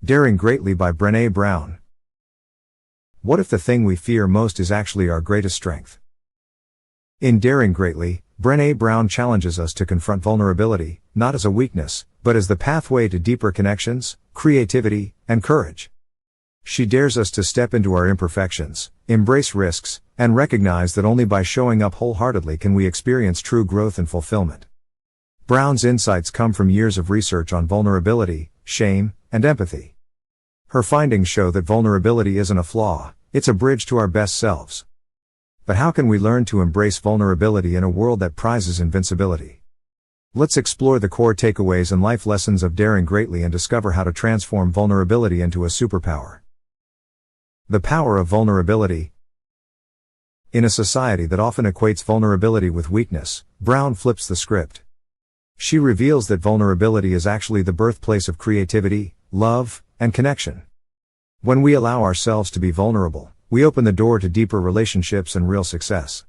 Daring Greatly by Brené Brown. What if the thing we fear most is actually our greatest strength? In Daring Greatly, Brené Brown challenges us to confront vulnerability, not as a weakness, but as the pathway to deeper connections, creativity, and courage. She dares us to step into our imperfections, embrace risks, and recognize that only by showing up wholeheartedly can we experience true growth and fulfillment. Brown's insights come from years of research on vulnerability, shame, and empathy. Her findings show that vulnerability isn't a flaw, it's a bridge to our best selves. But how can we learn to embrace vulnerability in a world that prizes invincibility? Let's explore the core takeaways and life lessons of Daring Greatly and discover how to transform vulnerability into a superpower. The power of vulnerability. In a society that often equates vulnerability with weakness, Brown flips the script. She reveals that vulnerability is actually the birthplace of creativity, love, and connection. When we allow ourselves to be vulnerable, we open the door to deeper relationships and real success.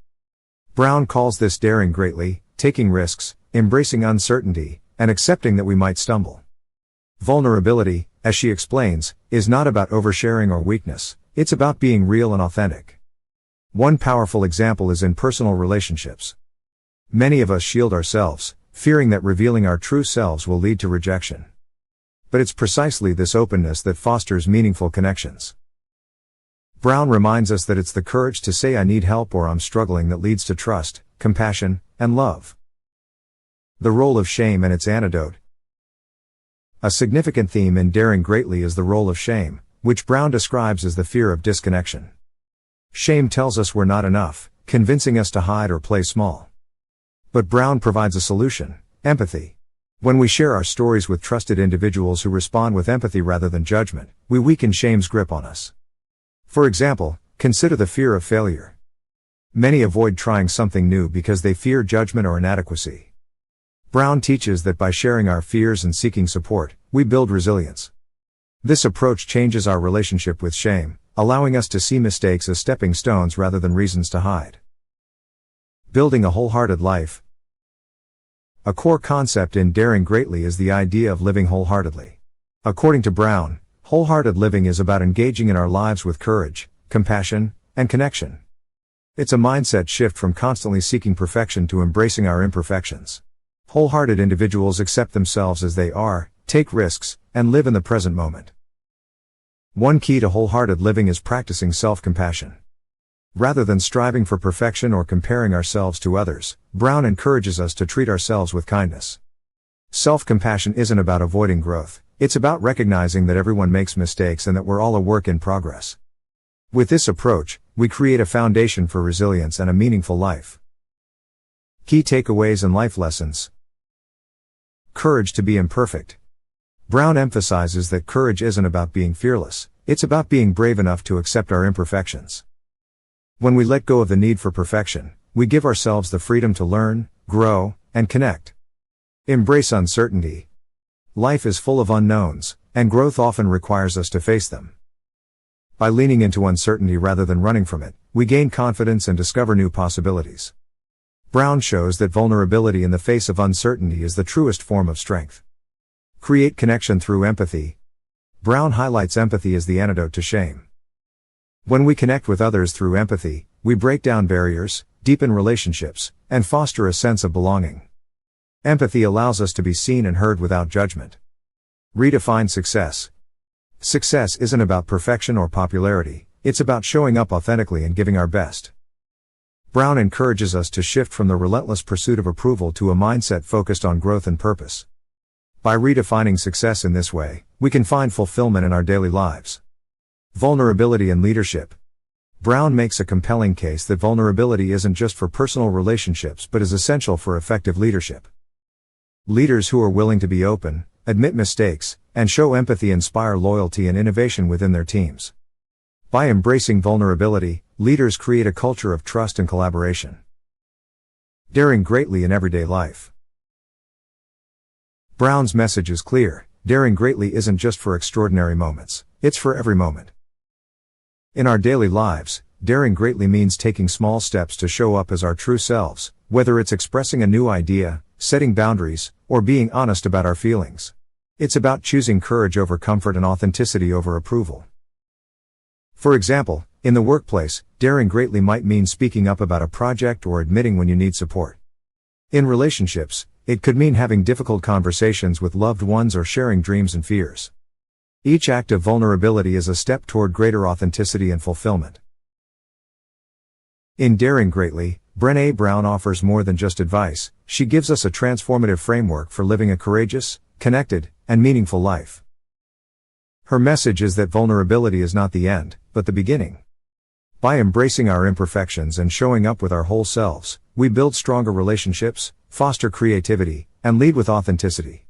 Brown calls this daring greatly, taking risks, embracing uncertainty, and accepting that we might stumble. Vulnerability, as she explains, is not about oversharing or weakness, it's about being real and authentic. One powerful example is in personal relationships. Many of us shield ourselves, fearing that revealing our true selves will lead to rejection. But it's precisely this openness that fosters meaningful connections. Brown reminds us that it's the courage to say I need help or I'm struggling that leads to trust, compassion, and love. The role of shame and its antidote. A significant theme in Daring Greatly is the role of shame, which Brown describes as the fear of disconnection. Shame tells us we're not enough, convincing us to hide or play small. But Brown provides a solution: empathy. When we share our stories with trusted individuals who respond with empathy rather than judgment, we weaken shame's grip on us. For example, consider the fear of failure. Many avoid trying something new because they fear judgment or inadequacy. Brown teaches that by sharing our fears and seeking support, we build resilience. This approach changes our relationship with shame, allowing us to see mistakes as stepping stones rather than reasons to hide. Building a wholehearted life. A core concept in Daring Greatly is the idea of living wholeheartedly. According to Brown, wholehearted living is about engaging in our lives with courage, compassion, and connection. It's a mindset shift from constantly seeking perfection to embracing our imperfections. Wholehearted individuals accept themselves as they are, take risks, and live in the present moment. One key to wholehearted living is practicing self-compassion. Rather than striving for perfection or comparing ourselves to others, Brown encourages us to treat ourselves with kindness. Self-compassion isn't about avoiding growth, it's about recognizing that everyone makes mistakes and that we're all a work in progress. With this approach, we create a foundation for resilience and a meaningful life. Key takeaways and life lessons. Courage to be imperfect. Brown emphasizes that courage isn't about being fearless, it's about being brave enough to accept our imperfections. When we let go of the need for perfection, we give ourselves the freedom to learn, grow, and connect. Embrace uncertainty. Life is full of unknowns, and growth often requires us to face them. By leaning into uncertainty rather than running from it, we gain confidence and discover new possibilities. Brown shows that vulnerability in the face of uncertainty is the truest form of strength. Create connection through empathy. Brown highlights empathy as the antidote to shame. When we connect with others through empathy, we break down barriers, deepen relationships, and foster a sense of belonging. Empathy allows us to be seen and heard without judgment. Redefine success. Success isn't about perfection or popularity, it's about showing up authentically and giving our best. Brown encourages us to shift from the relentless pursuit of approval to a mindset focused on growth and purpose. By redefining success in this way, we can find fulfillment in our daily lives. Vulnerability and leadership. Brown makes a compelling case that vulnerability isn't just for personal relationships but is essential for effective leadership. Leaders who are willing to be open, admit mistakes, and show empathy inspire loyalty and innovation within their teams. By embracing vulnerability, leaders create a culture of trust and collaboration. Daring Greatly in everyday life. Brown's message is clear: daring greatly isn't just for extraordinary moments, it's for every moment. In our daily lives, daring greatly means taking small steps to show up as our true selves, whether it's expressing a new idea, setting boundaries, or being honest about our feelings. It's about choosing courage over comfort and authenticity over approval. For example, in the workplace, daring greatly might mean speaking up about a project or admitting when you need support. In relationships, it could mean having difficult conversations with loved ones or sharing dreams and fears. Each act of vulnerability is a step toward greater authenticity and fulfillment. In Daring Greatly, Brené Brown offers more than just advice. She gives us a transformative framework for living a courageous, connected, and meaningful life. Her message is that vulnerability is not the end, but the beginning. By embracing our imperfections and showing up with our whole selves, we build stronger relationships, foster creativity, and lead with authenticity.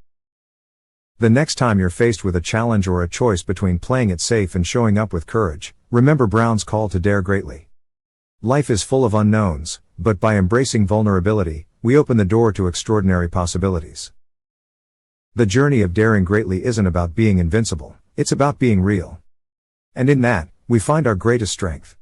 The next time you're faced with a challenge or a choice between playing it safe and showing up with courage, remember Brown's call to dare greatly. Life is full of unknowns, but by embracing vulnerability, we open the door to extraordinary possibilities. The journey of daring greatly isn't about being invincible, it's about being real. And in that, we find our greatest strength.